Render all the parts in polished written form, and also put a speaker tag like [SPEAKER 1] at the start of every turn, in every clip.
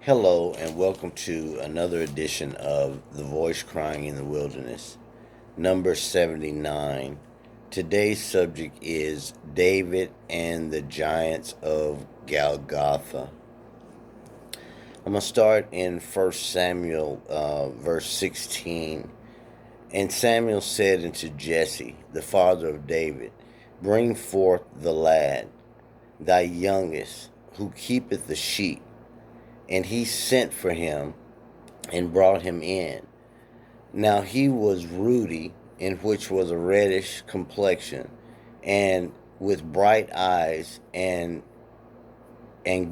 [SPEAKER 1] Hello, and welcome to another edition of The Voice Crying in the Wilderness, number 79. Today's subject is David and the Giants of Galgotha. I'm going to start in 1 Samuel, verse 16. And Samuel said unto Jesse, the father of David, Bring forth the lad, thy youngest, who keepeth the sheep. And he sent for him and brought him in. Now he was ruddy, in which was a reddish complexion, and with bright eyes, and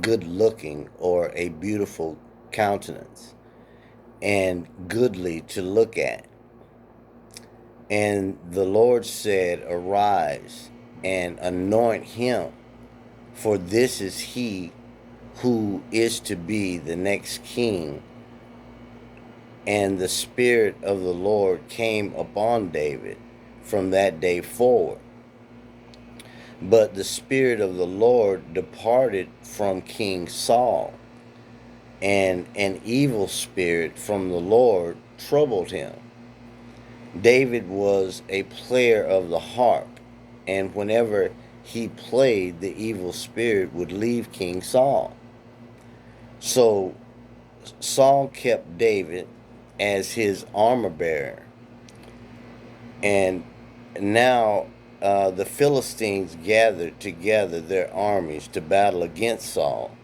[SPEAKER 1] good looking, or a beautiful countenance, and goodly to look at. And the Lord said, Arise, and anoint him, for this is he who is to be the next king. And the Spirit of the Lord came upon David from that day forward. But the Spirit of the Lord departed from King Saul, and an evil spirit from the Lord troubled him. David was a player of the harp, and whenever he played, the evil spirit would leave King Saul. So Saul kept David as his armor bearer. And now the Philistines gathered together their armies to battle against Saul.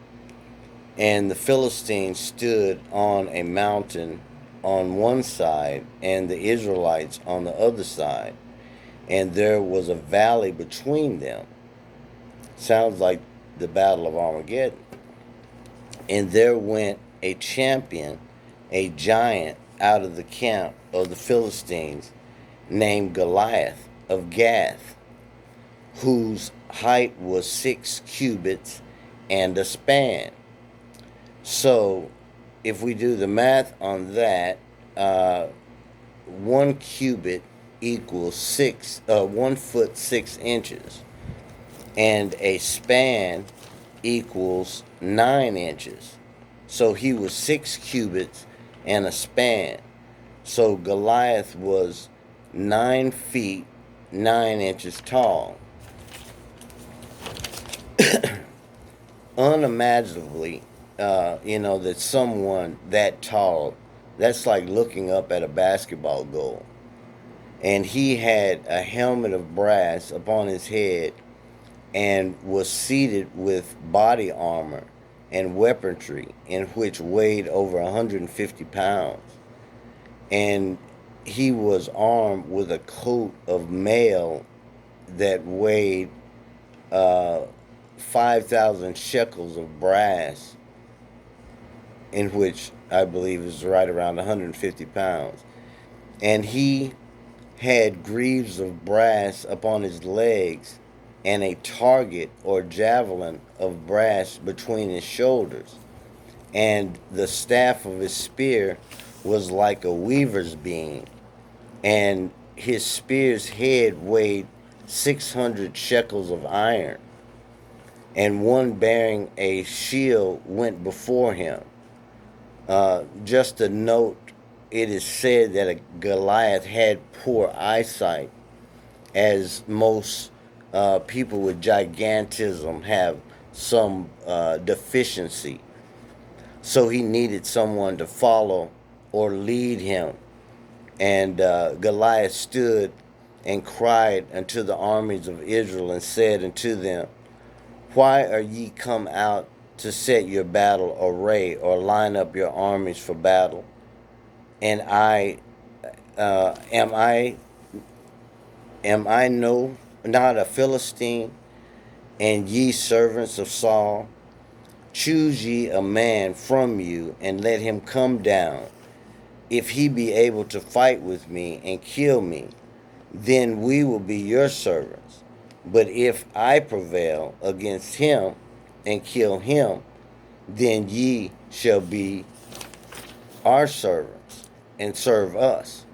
[SPEAKER 1] And the Philistines stood on a mountain on one side, and the Israelites on the other side. And there was a valley between them. Sounds like the Battle of Armageddon. And there went a champion, a giant, out of the camp of the Philistines, named Goliath of Gath, whose height was 6 cubits and a span. So, if we do the math on that, 1 cubit equals 1 foot 6 inches, and a span equals 9 inches. So he was 6 cubits and a span. So Goliath was 9 feet 9 inches tall. Unimaginably, that someone that tall, that's like looking up at a basketball goal. And he had a helmet of brass upon his head, and was seated with body armor and weaponry, in which weighed over 150 pounds. And he was armed with a coat of mail that weighed 5,000 shekels of brass, in which I believe is right around 150 pounds. And he had greaves of brass upon his legs, and a target or javelin of brass between his shoulders. And the staff of his spear was like a weaver's beam, and his spear's head weighed 600 shekels of iron. And one bearing a shield went before him. Just a note, it is said that Goliath had poor eyesight, as most people with gigantism have some deficiency. So he needed someone to follow or lead him. And Goliath stood and cried unto the armies of Israel, and said unto them, Why are ye come out to set your battle array, or line up your armies for battle? And am I not a Philistine, and ye servants of Saul? Choose ye a man from you, and let him come down. If he be able to fight with me and kill me, then we will be your servants. But if I prevail against him and kill him, then ye shall be our servants and serve us.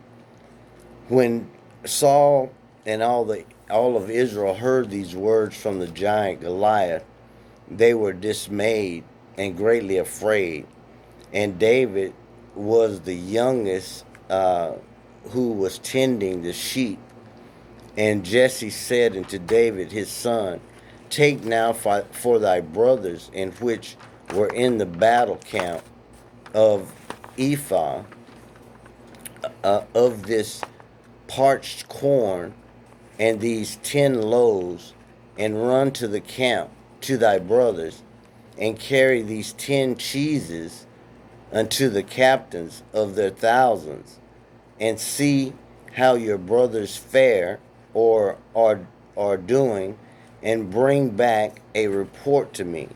[SPEAKER 1] When Saul and all of Israel heard these words from the giant Goliath, they were dismayed and greatly afraid. And David was the youngest who was tending the sheep. And Jesse said unto David his son, take now for thy brothers in which were in the battle camp of Ephah of this parched corn and these 10 loaves, and run to the camp to thy brothers, and carry these 10 cheeses unto the captains of their thousands, and see how your brothers fare or are doing, and bring back a report to me.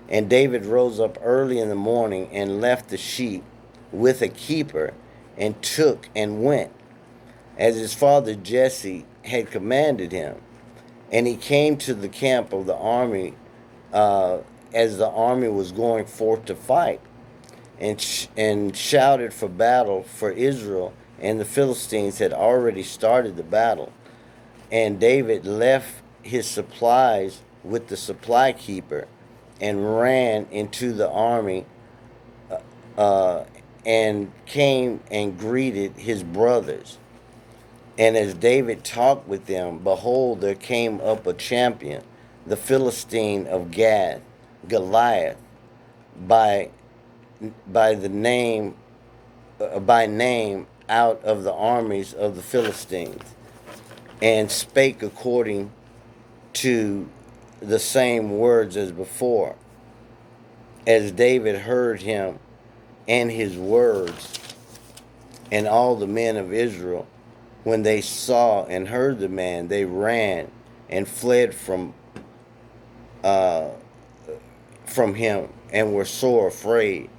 [SPEAKER 1] And David rose up early in the morning and left the sheep with a keeper, and took and went, as his father Jesse had commanded him. And he came to the camp of the army as the army was going forth to fight, and shouted for battle, for Israel and the Philistines had already started the battle. And David left his supplies with the supply keeper, and ran into the army, uh, and came and greeted his brothers. And as David talked with them, behold, there came up a champion, the Philistine of Gath, Goliath, by the name by name out of the armies of the Philistines, and spake according to the same words as before. As David heard him and his words, and all the men of Israel, when they saw and heard the man, they ran and fled uh, from him, and were sore afraid.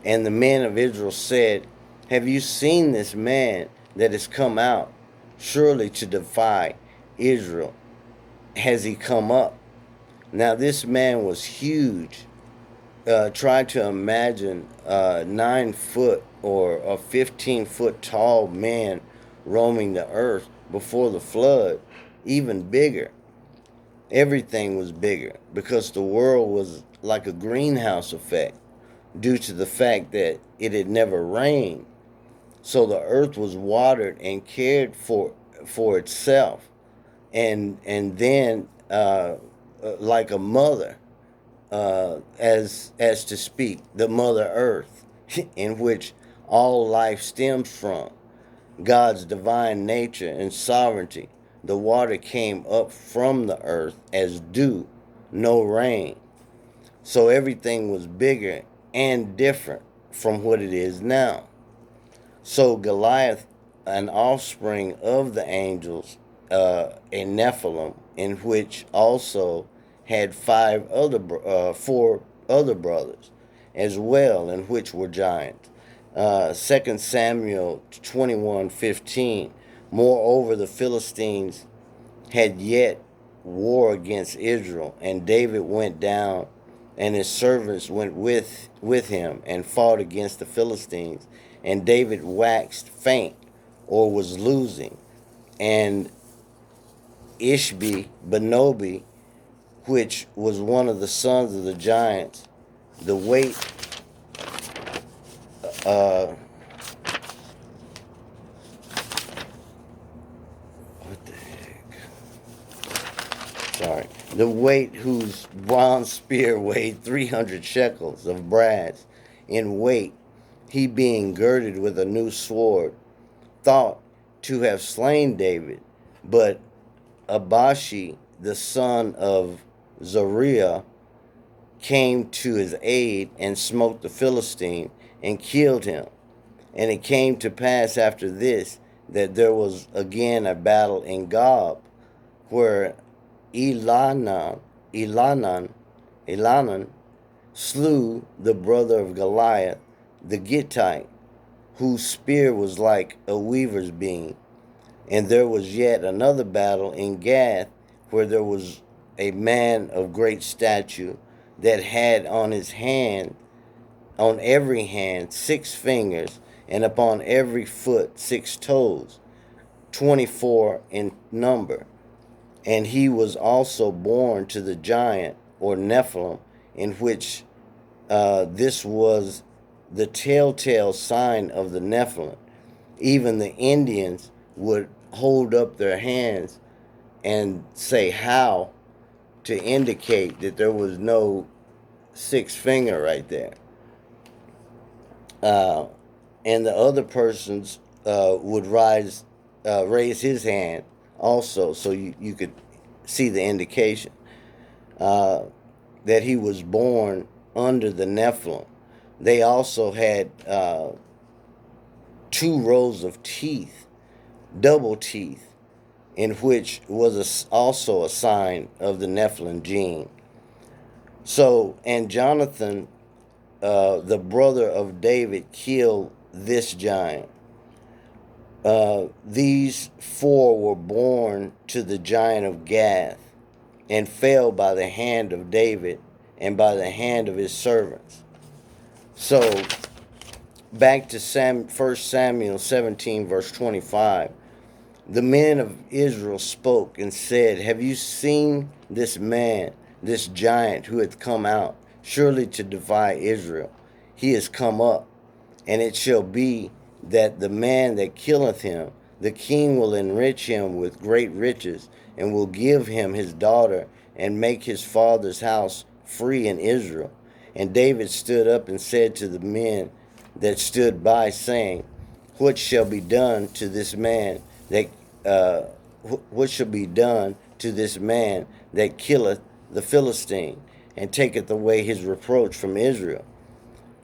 [SPEAKER 1] And the men of Israel said, have you seen this man that has come out? Surely to defy Israel has he come up. Now this man was huge. Try to imagine a 9 foot or a 15-foot tall man roaming the earth before the flood, even bigger. Everything was bigger because the world was like a greenhouse effect due to the fact that it had never rained. So the earth was watered and cared for itself, and then like a mother, as to speak, the Mother Earth, in which all life stems from, God's divine nature and sovereignty. The water came up from the earth as dew, no rain. So everything was bigger and different from what it is now. So Goliath, an offspring of the angels, a Nephilim, in which also had four other brothers, as well, in which were giants. 2 Samuel 21:15. Moreover, the Philistines had yet war against Israel, and David went down, and his servants went with him, and fought against the Philistines. And David waxed faint, or was losing. And Benobi, which was one of the sons of the giants, the weight uh, what the heck? Sorry. The weight whose bronze spear weighed 300 shekels of brass in weight, he being girded with a new sword, thought to have slain David. But Abashi, the son of Zeruiah, came to his aid, and smote the Philistine, and killed him. And it came to pass after this, that there was again a battle in Gob, where Elanan slew the brother of Goliath, the Gittite, whose spear was like a weaver's beam. And there was yet another battle in Gath, where there was a man of great stature, that had on every hand 6 fingers, and upon every foot 6 toes, 24 in number. And he was also born to the giant, or Nephilim, in which this was the telltale sign of the Nephilim. Even the Indians would hold up their hands and say how to indicate that there was no sixth finger right there. And the other persons would raise his hand also, so you could see the indication that he was born under the Nephilim. They also had 2 rows of teeth, double teeth, in which was also a sign of the Nephilim gene. So, and Jonathan, the brother of David, killed this giant. These 4 were born to the giant of Gath and fell by the hand of David and by the hand of his servants. So, back to 1 Samuel 17, verse 25. The men of Israel spoke and said, "Have you seen this man, this giant who hath come out, surely to defy Israel? He is come up, and it shall be that the man that killeth him, the king will enrich him with great riches, and will give him his daughter, and make his father's house free in Israel." And David stood up and said to the men that stood by, saying, What shall be done to this man that what shall be done to this man that killeth the Philistine, and taketh away his reproach from Israel?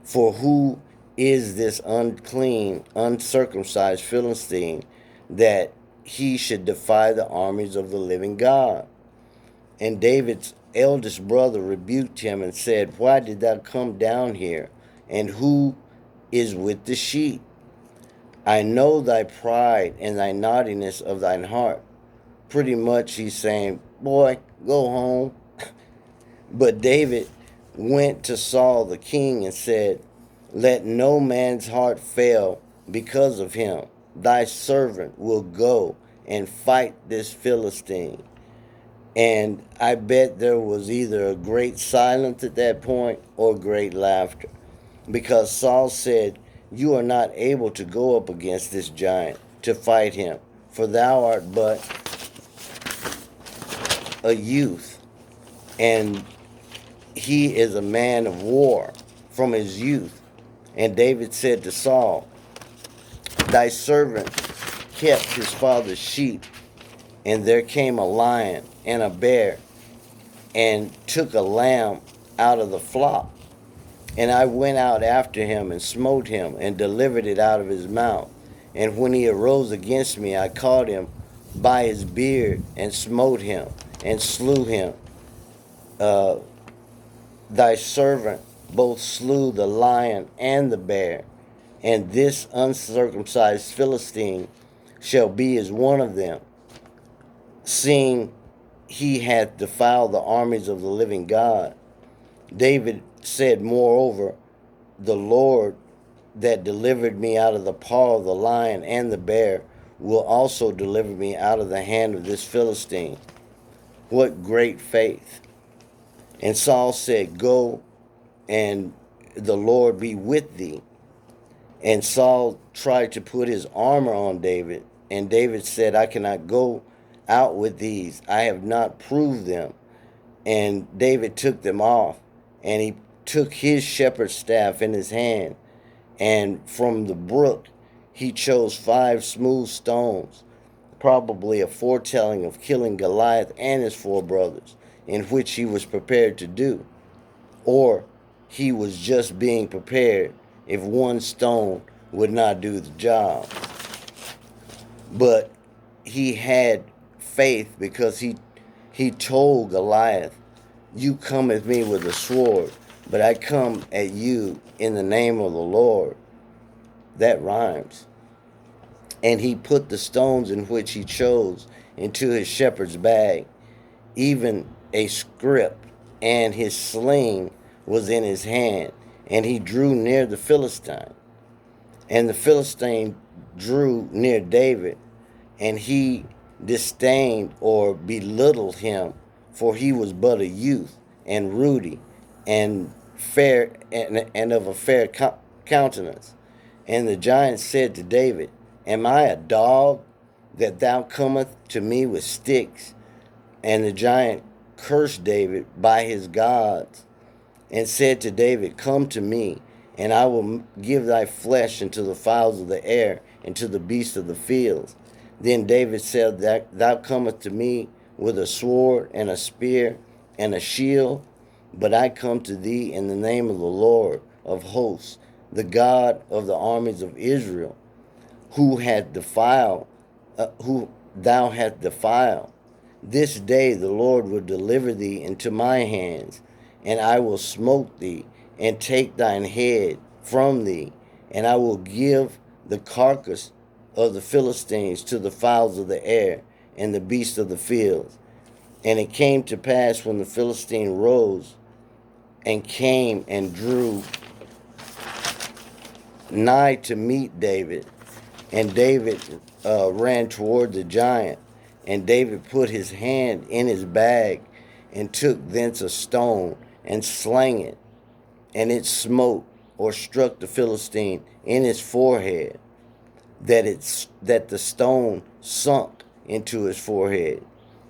[SPEAKER 1] For who is this unclean, uncircumcised Philistine, that he should defy the armies of the living God? And David's eldest brother rebuked him and said, Why did thou come down here? And who is with the sheep? I know thy pride and thy naughtiness of thine heart. Pretty much he's saying, boy, go home. But David went to Saul the king and said, Let no man's heart fail because of him. Thy servant will go and fight this Philistine. And I bet there was either a great silence at that point or great laughter. Because Saul said, You are not able to go up against this giant to fight him, for thou art but a youth, and he is a man of war from his youth. And David said to Saul, Thy servant kept his father's sheep, and there came a lion and a bear, and took a lamb out of the flock. And I went out after him, and smote him, and delivered it out of his mouth. And when he arose against me, I caught him by his beard, and smote him, and slew him. Thy servant both slew the lion and the bear, and this uncircumcised Philistine shall be as one of them, seeing he hath defiled the armies of the living God. David said, Moreover, the Lord that delivered me out of the paw of the lion and the bear will also deliver me out of the hand of this Philistine. What great faith! And Saul said, Go, and the Lord be with thee. And Saul tried to put his armor on David, and David said, I cannot go out with these. I have not proved them. And David took them off, and he took his shepherd's staff in his hand, and from the brook he chose 5 smooth stones, probably a foretelling of killing Goliath and his 4 brothers, in which he was prepared to do. Or he was just being prepared if one stone would not do the job. But he had faith, because he told Goliath, You come at me with a sword, but I come at you in the name of the Lord. That rhymes. And he put the stones in which he chose into his shepherd's bag, even a scrip, and his sling was in his hand, and he drew near the Philistine. And the Philistine drew near David, and he disdained or belittled him, for he was but a youth, and ruddy, and fair, and of a fair countenance. And the giant said to David, Am I a dog, that thou comest to me with sticks? And the giant cursed David by his gods, and said to David, Come to me, and I will give thy flesh unto the fowls of the air, and to the beasts of the fields. Then David said, Thou comest to me with a sword, and a spear, and a shield, but I come to thee in the name of the Lord of hosts, the God of the armies of Israel, who thou hast defiled. This day the Lord will deliver thee into my hands, and I will smote thee, and take thine head from thee, and I will give the carcass of the Philistines to the fowls of the air, and the beasts of the fields. And it came to pass, when the Philistine rose and came and drew nigh to meet David, and David ran toward the giant, and David put his hand in his bag, and took thence a stone, and slang it, and it smote or struck the Philistine in his forehead, that the stone sunk into his forehead.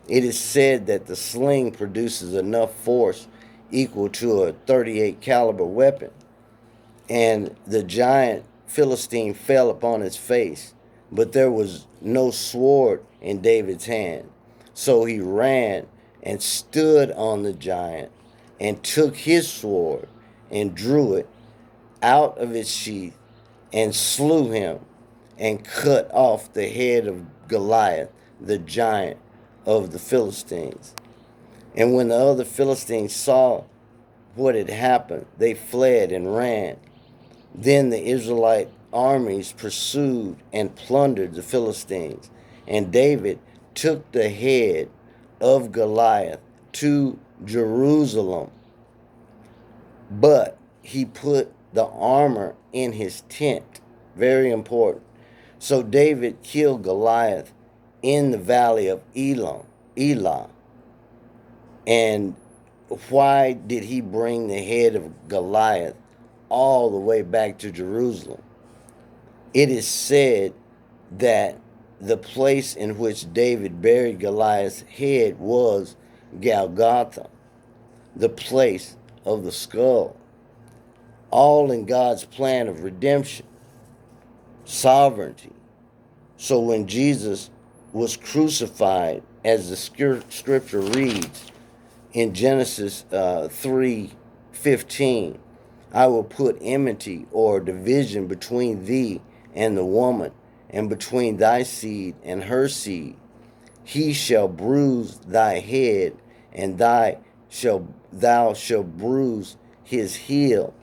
[SPEAKER 1] It is said that the sling produces enough force equal to a 38 caliber weapon. And the giant Philistine fell upon his face, but there was no sword in David's hand. So he ran and stood on the giant, and took his sword, and drew it out of its sheath, and slew him, and cut off the head of Goliath, the giant of the Philistines. And when the other Philistines saw what had happened, they fled and ran. Then the Israelite armies pursued and plundered the Philistines, and David took the head of Goliath to Jerusalem, but he put the armor in his tent. Very important. So David killed Goliath in the valley of Elah. And why did he bring the head of Goliath all the way back to Jerusalem? It is said that the place in which David buried Goliath's head was Galgotha, the place of the skull. All in God's plan of redemption, sovereignty. So when Jesus was crucified, as the scripture reads in Genesis 3:15, I will put enmity or division between thee and the woman, and between thy seed and her seed. He shall bruise thy head, and thou shalt bruise his heel.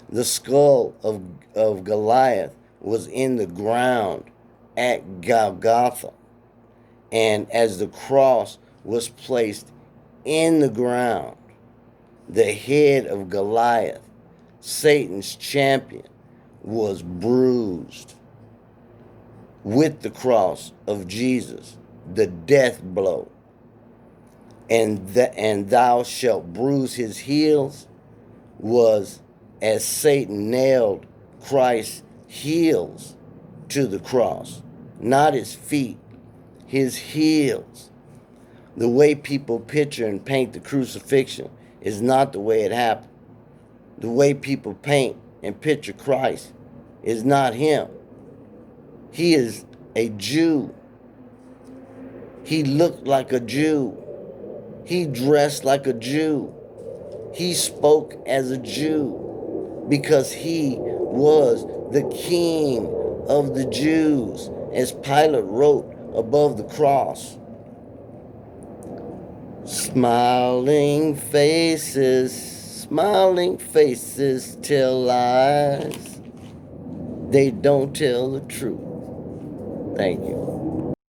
[SPEAKER 1] The skull of Goliath was in the ground at Golgotha, and as the cross was placed in the ground, the head of Goliath, Satan's champion, was bruised with the cross of Jesus, the death blow. And thou shalt bruise his heels was as Satan nailed Christ's heels to the cross, not his feet, his heels. The way people picture and paint the crucifixion is not the way it happened. The way people paint and picture Christ is not him. He is a Jew. He looked like a Jew. He dressed like a Jew. He spoke as a Jew, because he was the King of the Jews, as Pilate wrote above the cross. Smiling faces tell lies. They don't tell the truth. Thank you.